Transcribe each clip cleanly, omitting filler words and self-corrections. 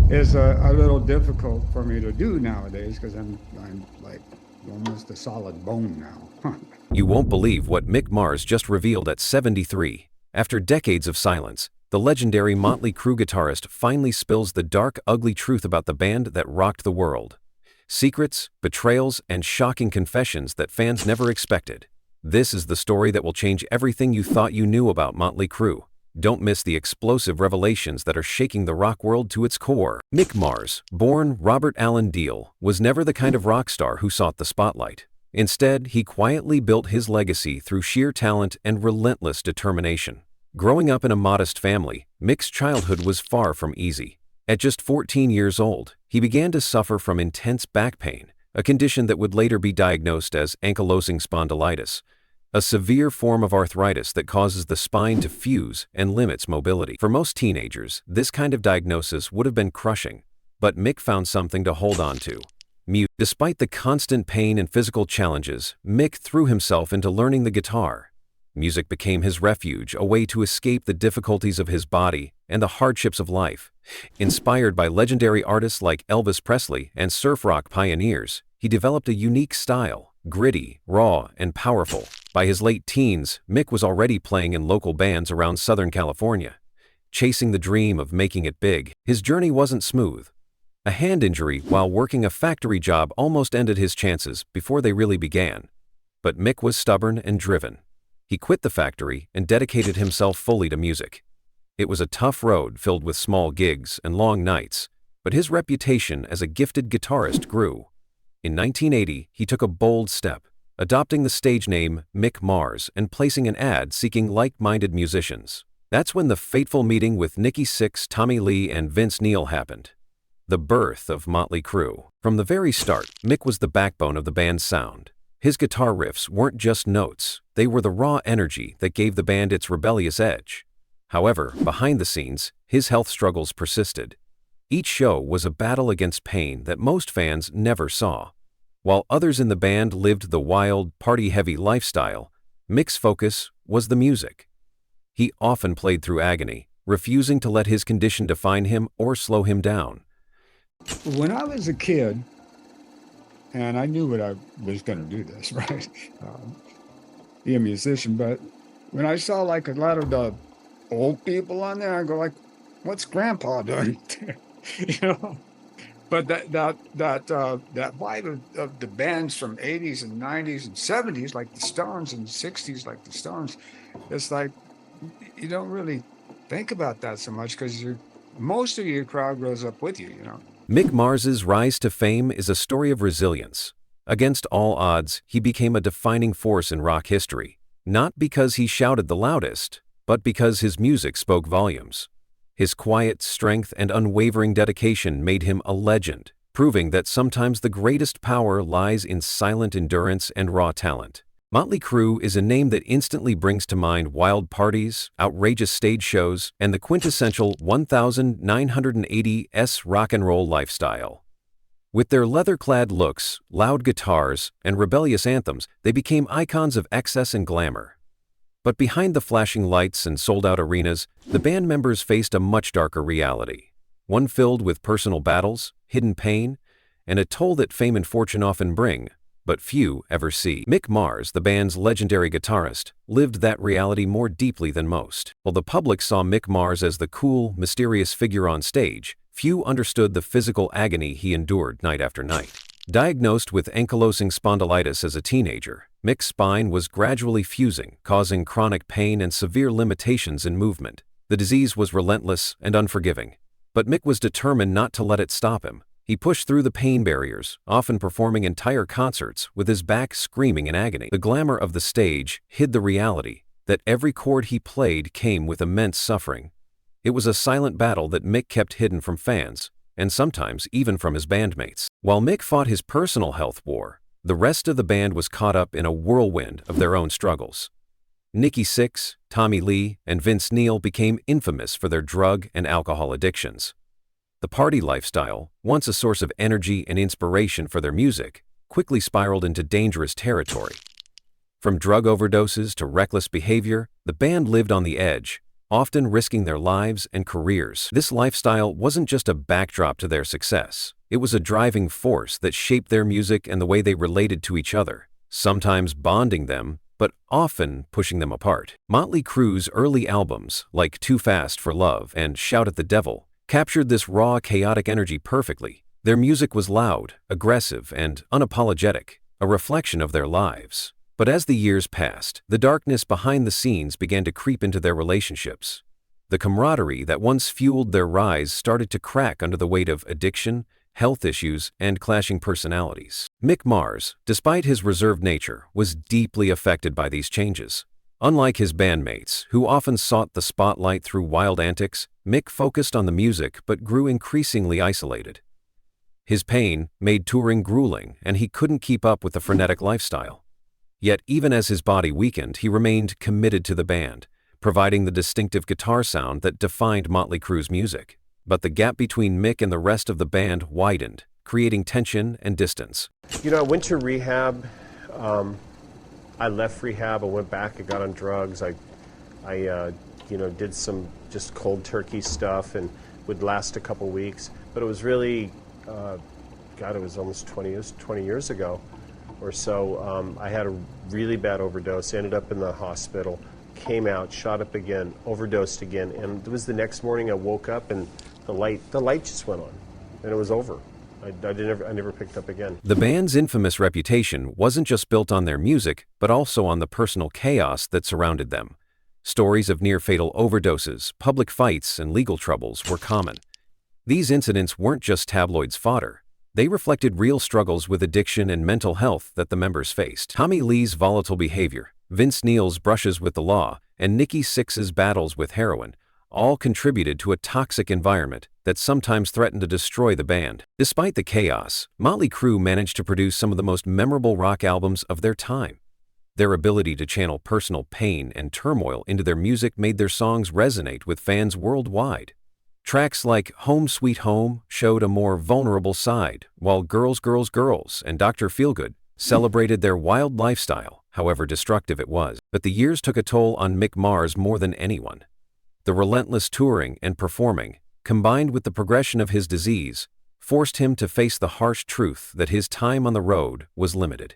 is a little difficult for me to do nowadays because I'm like almost a solid bone now. You won't believe what Mick Mars just revealed at 73. After decades of silence, the legendary Mötley Crüe guitarist finally spills the dark, ugly truth about the band that rocked the world. Secrets, betrayals, and shocking confessions that fans never expected. This is the story that will change everything you thought you knew about Mötley Crüe. Don't miss the explosive revelations that are shaking the rock world to its core. Mick Mars, born Robert Allen Deal, was never the kind of rock star who sought the spotlight. Instead, he quietly built his legacy through sheer talent and relentless determination. Growing up in a modest family, Mick's childhood was far from easy. At just 14 years old, he began to suffer from intense back pain, a condition that would later be diagnosed as ankylosing spondylitis, a severe form of arthritis that causes the spine to fuse and limits mobility. For most teenagers, this kind of diagnosis would have been crushing, but Mick found something to hold on to. Music. Despite the constant pain and physical challenges, Mick threw himself into learning the guitar. Music became his refuge, a way to escape the difficulties of his body and the hardships of life. Inspired by legendary artists like Elvis Presley and surf rock pioneers, he developed a unique style, gritty, raw, and powerful. By his late teens, Mick was already playing in local bands around Southern California, chasing the dream of making it big. His journey wasn't smooth. A hand injury while working a factory job almost ended his chances before they really began. But Mick was stubborn and driven. He quit the factory and dedicated himself fully to music. It was a tough road filled with small gigs and long nights, but his reputation as a gifted guitarist grew. In 1980, he took a bold step, adopting the stage name Mick Mars and placing an ad seeking like-minded musicians. That's when the fateful meeting with Nikki Sixx, Tommy Lee, and Vince Neil happened. The birth of Mötley Crüe. From the very start, Mick was the backbone of the band's sound. His guitar riffs weren't just notes, they were the raw energy that gave the band its rebellious edge. However, behind the scenes, his health struggles persisted. Each show was a battle against pain that most fans never saw. While others in the band lived the wild, party-heavy lifestyle, Mick's focus was the music. He often played through agony, refusing to let his condition define him or slow him down. When I was a kid, and I knew what I was going to do this, right? Be a musician, but when I saw like a lot of the old people on there, I go like, "What's Grandpa doing?" you know. But that vibe of the bands from '80s and '90s and '70s, like the Stones, and '60s, like the Stones, it's like you don't really think about that so much because most of your crowd grows up with you, you know. Mick Mars's rise to fame is a story of resilience. Against all odds, he became a defining force in rock history, not because he shouted the loudest, but because his music spoke volumes. His quiet strength and unwavering dedication made him a legend, proving that sometimes the greatest power lies in silent endurance and raw talent. Mötley Crüe is a name that instantly brings to mind wild parties, outrageous stage shows, and the quintessential 1980s rock and roll lifestyle. With their leather-clad looks, loud guitars, and rebellious anthems, they became icons of excess and glamour. But behind the flashing lights and sold-out arenas, the band members faced a much darker reality, one filled with personal battles, hidden pain, and a toll that fame and fortune often bring, but few ever see. Mick Mars, the band's legendary guitarist, lived that reality more deeply than most. While the public saw Mick Mars as the cool, mysterious figure on stage, few understood the physical agony he endured night after night. Diagnosed with ankylosing spondylitis as a teenager, Mick's spine was gradually fusing, causing chronic pain and severe limitations in movement. The disease was relentless and unforgiving, but Mick was determined not to let it stop him. He pushed through the pain barriers, often performing entire concerts with his back screaming in agony. The glamour of the stage hid the reality that every chord he played came with immense suffering. It was a silent battle that Mick kept hidden from fans, and sometimes even from his bandmates. While Mick fought his personal health war, the rest of the band was caught up in a whirlwind of their own struggles. Nikki Sixx, Tommy Lee, and Vince Neil became infamous for their drug and alcohol addictions. The party lifestyle, once a source of energy and inspiration for their music, quickly spiraled into dangerous territory. From drug overdoses to reckless behavior, the band lived on the edge, often risking their lives and careers. This lifestyle wasn't just a backdrop to their success. It was a driving force that shaped their music and the way they related to each other, sometimes bonding them, but often pushing them apart. Mötley Crüe's early albums, like Too Fast for Love and Shout at the Devil, captured this raw, chaotic energy perfectly. Their music was loud, aggressive, and unapologetic, a reflection of their lives. But as the years passed, the darkness behind the scenes began to creep into their relationships. The camaraderie that once fueled their rise started to crack under the weight of addiction, health issues, and clashing personalities. Mick Mars, despite his reserved nature, was deeply affected by these changes. Unlike his bandmates, who often sought the spotlight through wild antics, Mick focused on the music but grew increasingly isolated. His pain made touring grueling, and he couldn't keep up with the frenetic lifestyle. Yet even as his body weakened, he remained committed to the band, providing the distinctive guitar sound that defined Mötley Crüe's music. But the gap between Mick and the rest of the band widened, creating tension and distance. I went to rehab. I left rehab. I went back. I got on drugs. I did some just cold turkey stuff and would last a couple weeks. But it was really, it was almost 20 years ago or so. I had a really bad overdose. Ended up in the hospital. Came out, shot up again, overdosed again, and it was the next morning I woke up and the light just went on, and it was over. I never picked up again. The band's infamous reputation wasn't just built on their music, but also on the personal chaos that surrounded them. Stories of near-fatal overdoses, public fights, and legal troubles were common. These incidents weren't just tabloids' fodder. They reflected real struggles with addiction and mental health that the members faced. Tommy Lee's volatile behavior, Vince Neil's brushes with the law, and Nikki Sixx's battles with heroin all contributed to a toxic environment that sometimes threatened to destroy the band. Despite the chaos, Mötley Crüe managed to produce some of the most memorable rock albums of their time. Their ability to channel personal pain and turmoil into their music made their songs resonate with fans worldwide. Tracks like Home Sweet Home showed a more vulnerable side, while Girls, Girls, Girls and Dr. Feelgood celebrated their wild lifestyle, however destructive it was. But the years took a toll on Mick Mars more than anyone. The relentless touring and performing, combined with the progression of his disease, forced him to face the harsh truth that his time on the road was limited.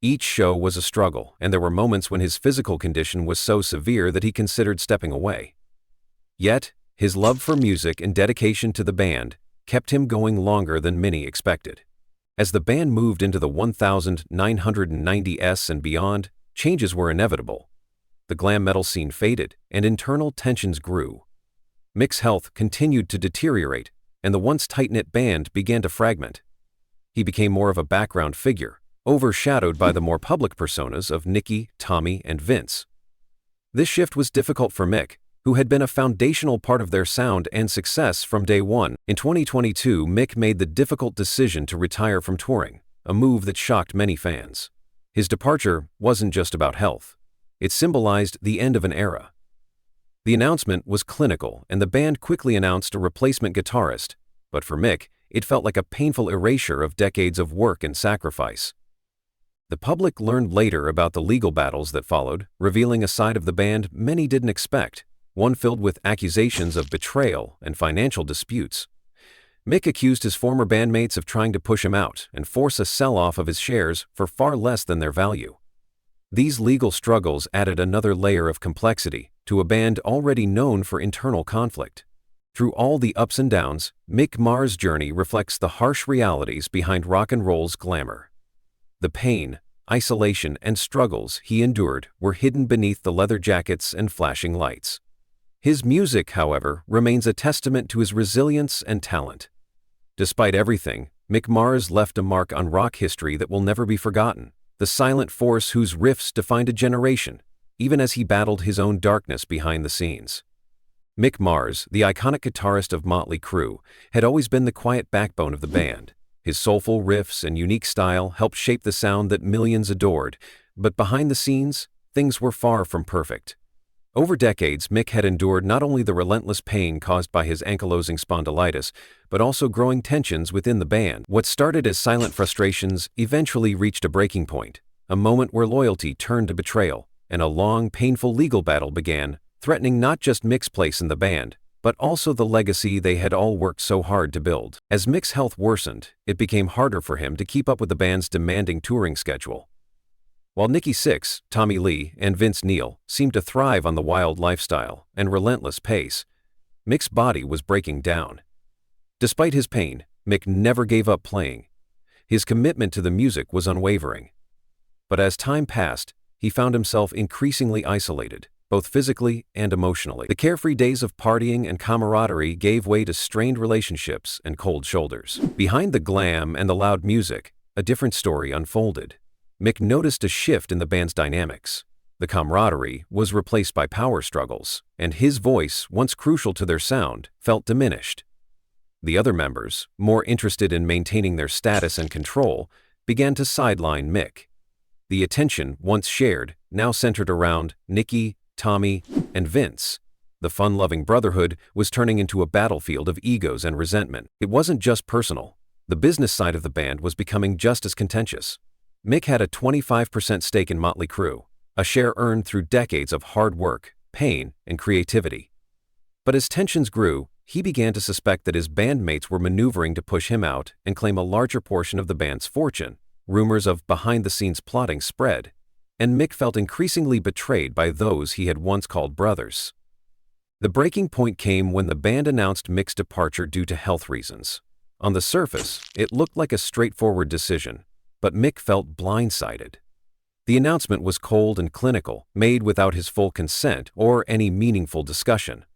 Each show was a struggle, and there were moments when his physical condition was so severe that he considered stepping away. Yet, his love for music and dedication to the band kept him going longer than many expected. As the band moved into the 1990s and beyond, changes were inevitable. The glam metal scene faded, and internal tensions grew. Mick's health continued to deteriorate, and the once tight-knit band began to fragment. He became more of a background figure, overshadowed by the more public personas of Nikki, Tommy, and Vince. This shift was difficult for Mick, who had been a foundational part of their sound and success from day one. In 2022, Mick made the difficult decision to retire from touring, a move that shocked many fans. His departure wasn't just about health. It symbolized the end of an era. The announcement was clinical, and the band quickly announced a replacement guitarist, but for Mick, it felt like a painful erasure of decades of work and sacrifice. The public learned later about the legal battles that followed, revealing a side of the band many didn't expect, one filled with accusations of betrayal and financial disputes. Mick accused his former bandmates of trying to push him out and force a sell-off of his shares for far less than their value. These legal struggles added another layer of complexity to a band already known for internal conflict. Through all the ups and downs, Mick Mars' journey reflects the harsh realities behind rock and roll's glamour. The pain, isolation, and struggles he endured were hidden beneath the leather jackets and flashing lights. His music, however, remains a testament to his resilience and talent. Despite everything, Mick Mars left a mark on rock history that will never be forgotten. The silent force whose riffs defined a generation, even as he battled his own darkness behind the scenes. Mick Mars, the iconic guitarist of Mötley Crüe, had always been the quiet backbone of the band. His soulful riffs and unique style helped shape the sound that millions adored, but behind the scenes, things were far from perfect. Over decades, Mick had endured not only the relentless pain caused by his ankylosing spondylitis, but also growing tensions within the band. What started as silent frustrations eventually reached a breaking point, a moment where loyalty turned to betrayal, and a long, painful legal battle began threatening not just Mick's place in the band, but also the legacy they had all worked so hard to build. As Mick's health worsened, it became harder for him to keep up with the band's demanding touring schedule. While Nikki Sixx, Tommy Lee, and Vince Neil seemed to thrive on the wild lifestyle and relentless pace, Mick's body was breaking down. Despite his pain, Mick never gave up playing. His commitment to the music was unwavering. But as time passed, he found himself increasingly isolated, both physically and emotionally. The carefree days of partying and camaraderie gave way to strained relationships and cold shoulders. Behind the glam and the loud music, a different story unfolded. Mick noticed a shift in the band's dynamics. The camaraderie was replaced by power struggles, and his voice, once crucial to their sound, felt diminished. The other members, more interested in maintaining their status and control, began to sideline Mick. The attention, once shared, now centered around Nikki, Tommy, and Vince. The fun-loving brotherhood was turning into a battlefield of egos and resentment. It wasn't just personal. The business side of the band was becoming just as contentious. Mick had a 25% stake in Mötley Crüe, a share earned through decades of hard work, pain, and creativity. But as tensions grew, he began to suspect that his bandmates were maneuvering to push him out and claim a larger portion of the band's fortune. Rumors of behind-the-scenes plotting spread, and Mick felt increasingly betrayed by those he had once called brothers. The breaking point came when the band announced Mick's departure due to health reasons. On the surface, it looked like a straightforward decision, but Mick felt blindsided. The announcement was cold and clinical, made without his full consent or any meaningful discussion.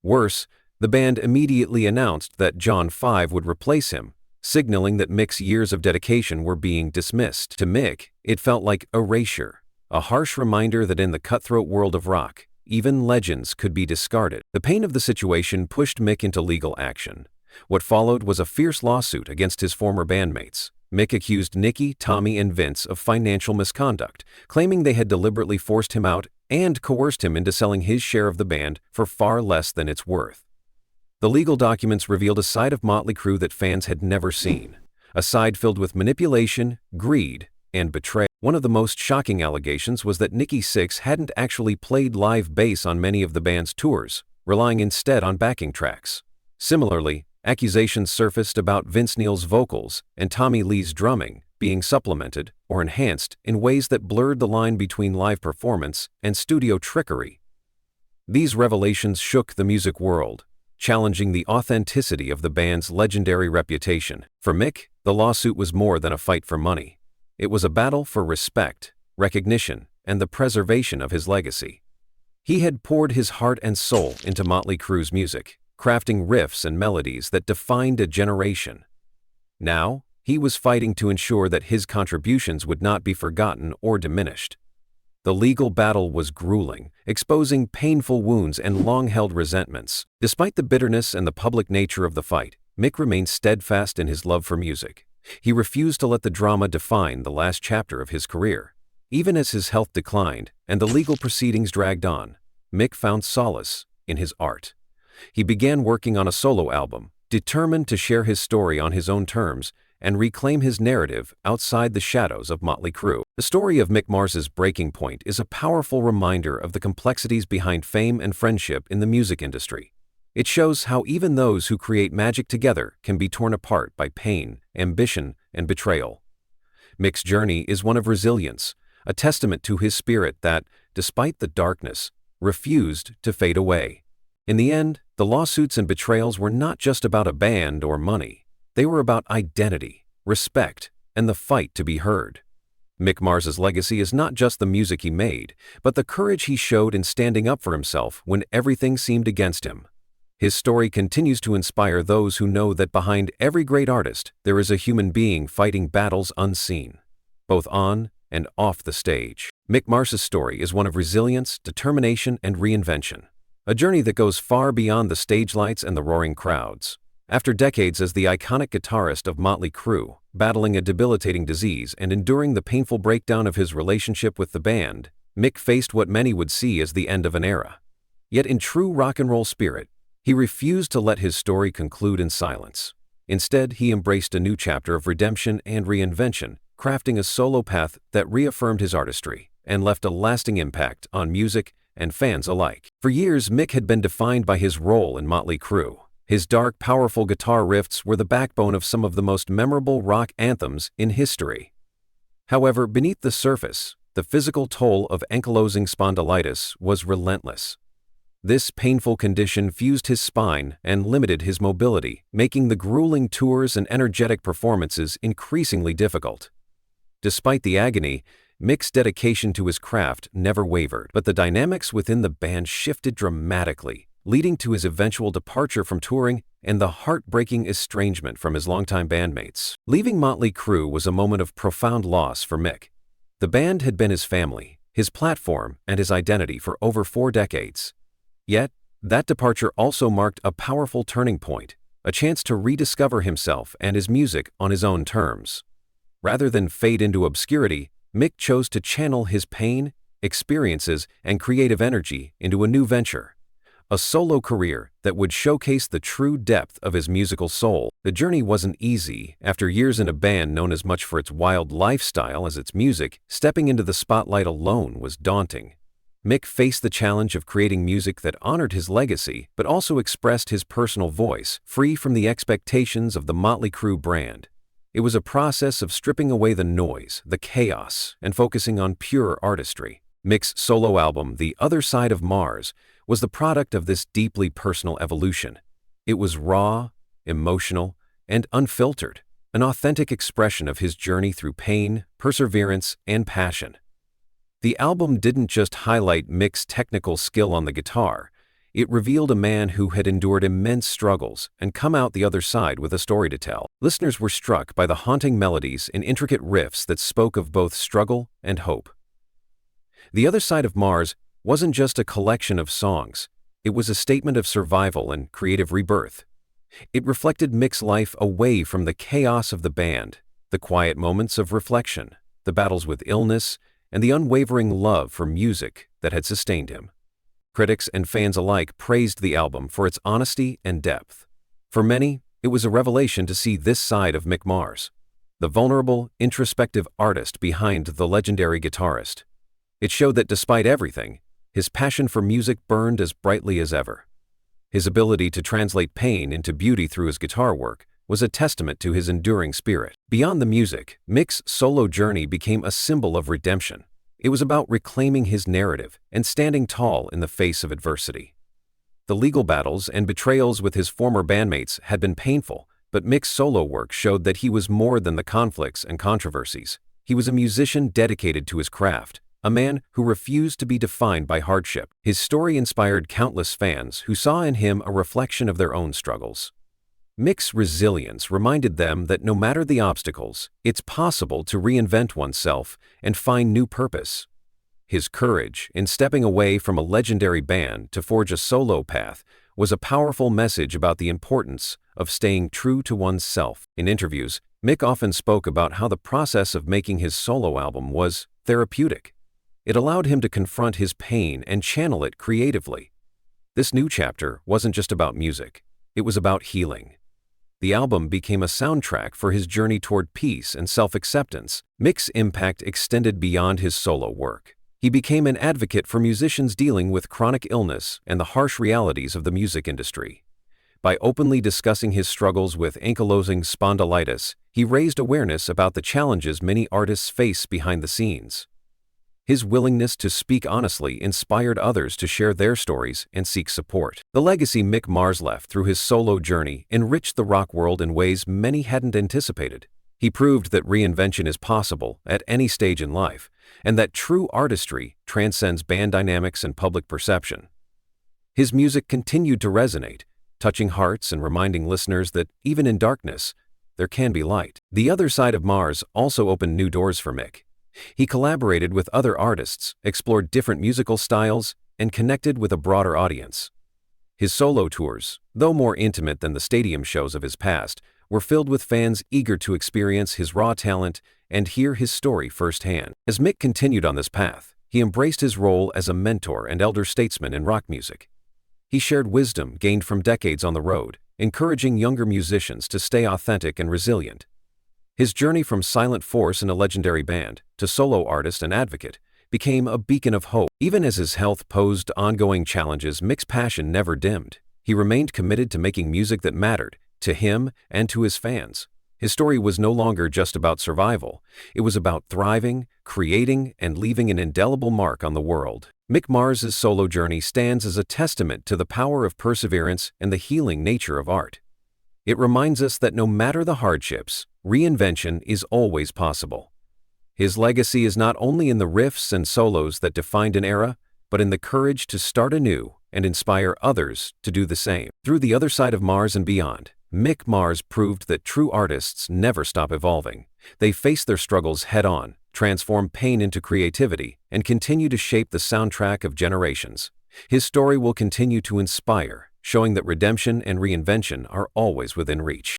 Worse, the band immediately announced that John 5 would replace him, signaling that Mick's years of dedication were being dismissed. To Mick, it felt like erasure, a harsh reminder that in the cutthroat world of rock, even legends could be discarded. The pain of the situation pushed Mick into legal action. What followed was a fierce lawsuit against his former bandmates. Mick accused Nikki, Tommy, and Vince of financial misconduct, claiming they had deliberately forced him out and coerced him into selling his share of the band for far less than it's worth. The legal documents revealed a side of Mötley Crüe that fans had never seen, a side filled with manipulation, greed, and betrayal. One of the most shocking allegations was that Nikki Sixx hadn't actually played live bass on many of the band's tours, relying instead on backing tracks. Similarly, accusations surfaced about Vince Neil's vocals and Tommy Lee's drumming being supplemented or enhanced in ways that blurred the line between live performance and studio trickery. These revelations shook the music world, challenging the authenticity of the band's legendary reputation. For Mick, the lawsuit was more than a fight for money. It was a battle for respect, recognition, and the preservation of his legacy. He had poured his heart and soul into Mötley Crüe's music, crafting riffs and melodies that defined a generation. Now, he was fighting to ensure that his contributions would not be forgotten or diminished. The legal battle was grueling, exposing painful wounds and long-held resentments. Despite the bitterness and the public nature of the fight, Mick remained steadfast in his love for music. He refused to let the drama define the last chapter of his career. Even as his health declined and the legal proceedings dragged on, Mick found solace in his art. He began working on a solo album, determined to share his story on his own terms and reclaim his narrative outside the shadows of Mötley Crüe. The story of Mick Mars's breaking point is a powerful reminder of the complexities behind fame and friendship in the music industry. It shows how even those who create magic together can be torn apart by pain, ambition, and betrayal. Mick's journey is one of resilience, a testament to his spirit that, despite the darkness, refused to fade away. In the end, the lawsuits and betrayals were not just about a band or money. They were about identity, respect, and the fight to be heard. Mick Mars's legacy is not just the music he made, but the courage he showed in standing up for himself when everything seemed against him. His story continues to inspire those who know that behind every great artist, there is a human being fighting battles unseen, both on and off the stage. Mick Mars's story is one of resilience, determination, and reinvention, a journey that goes far beyond the stage lights and the roaring crowds. After decades as the iconic guitarist of Mötley Crüe, battling a debilitating disease and enduring the painful breakdown of his relationship with the band, Mick faced what many would see as the end of an era. Yet in true rock and roll spirit, he refused to let his story conclude in silence. Instead, he embraced a new chapter of redemption and reinvention, crafting a solo path that reaffirmed his artistry and left a lasting impact on music and fans alike. For years, Mick had been defined by his role in Mötley Crüe. His dark, powerful guitar riffs were the backbone of some of the most memorable rock anthems in history. However, beneath the surface, the physical toll of ankylosing spondylitis was relentless. This painful condition fused his spine and limited his mobility, making the grueling tours and energetic performances increasingly difficult. Despite the agony, Mick's dedication to his craft never wavered, but the dynamics within the band shifted dramatically, leading to his eventual departure from touring and the heartbreaking estrangement from his longtime bandmates. Leaving Mötley Crüe was a moment of profound loss for Mick. The band had been his family, his platform, and his identity for over 4 decades. Yet, that departure also marked a powerful turning point, a chance to rediscover himself and his music on his own terms. Rather than fade into obscurity, Mick chose to channel his pain, experiences, and creative energy into a new venture, a solo career that would showcase the true depth of his musical soul. The journey wasn't easy. After years in a band known as much for its wild lifestyle as its music, stepping into the spotlight alone was daunting. Mick faced the challenge of creating music that honored his legacy but also expressed his personal voice, free from the expectations of the Mötley Crüe brand. It was a process of stripping away the noise, the chaos, and focusing on pure artistry. Mick's solo album, The Other Side of Mars, was the product of this deeply personal evolution. It was raw, emotional, and unfiltered, an authentic expression of his journey through pain, perseverance, and passion. The album didn't just highlight Mick's technical skill on the guitar, it revealed a man who had endured immense struggles and come out the other side with a story to tell. Listeners were struck by the haunting melodies and intricate riffs that spoke of both struggle and hope. The Other Side of Mars wasn't just a collection of songs, it was a statement of survival and creative rebirth. It reflected Mick's life away from the chaos of the band, the quiet moments of reflection, the battles with illness, and the unwavering love for music that had sustained him. Critics and fans alike praised the album for its honesty and depth. For many, it was a revelation to see this side of Mick Mars, the vulnerable, introspective artist behind the legendary guitarist. It showed that despite everything, his passion for music burned as brightly as ever. His ability to translate pain into beauty through his guitar work was a testament to his enduring spirit. Beyond the music, Mick's solo journey became a symbol of redemption. It was about reclaiming his narrative and standing tall in the face of adversity. The legal battles and betrayals with his former bandmates had been painful, but Mick's solo work showed that he was more than the conflicts and controversies. He was a musician dedicated to his craft, a man who refused to be defined by hardship. His story inspired countless fans who saw in him a reflection of their own struggles. Mick's resilience reminded them that no matter the obstacles, it's possible to reinvent oneself and find new purpose. His courage in stepping away from a legendary band to forge a solo path was a powerful message about the importance of staying true to oneself. In interviews, Mick often spoke about how the process of making his solo album was therapeutic. It allowed him to confront his pain and channel it creatively. This new chapter wasn't just about music, it was about healing. The album became a soundtrack for his journey toward peace and self-acceptance. Mick's impact extended beyond his solo work. He became an advocate for musicians dealing with chronic illness and the harsh realities of the music industry. By openly discussing his struggles with ankylosing spondylitis, he raised awareness about the challenges many artists face behind the scenes. His willingness to speak honestly inspired others to share their stories and seek support. The legacy Mick Mars left through his solo journey enriched the rock world in ways many hadn't anticipated. He proved that reinvention is possible at any stage in life, and that true artistry transcends band dynamics and public perception. His music continued to resonate, touching hearts and reminding listeners that even in darkness, there can be light. The Other Side of Mars also opened new doors for Mick. He collaborated with other artists, explored different musical styles, and connected with a broader audience. His solo tours, though more intimate than the stadium shows of his past, were filled with fans eager to experience his raw talent and hear his story firsthand. As Mick continued on this path, he embraced his role as a mentor and elder statesman in rock music. He shared wisdom gained from decades on the road, encouraging younger musicians to stay authentic and resilient. His journey from silent force in a legendary band to solo artist and advocate became a beacon of hope. Even as his health posed ongoing challenges, Mick's passion never dimmed. He remained committed to making music that mattered, to him and to his fans. His story was no longer just about survival. It was about thriving, creating, and leaving an indelible mark on the world. Mick Mars' solo journey stands as a testament to the power of perseverance and the healing nature of art. It reminds us that no matter the hardships, reinvention is always possible. His legacy is not only in the riffs and solos that defined an era, but in the courage to start anew and inspire others to do the same. Through the other side of Mars and beyond, Mick Mars proved that true artists never stop evolving. They face their struggles head-on, transform pain into creativity, and continue to shape the soundtrack of generations. His story will continue to inspire, showing that redemption and reinvention are always within reach.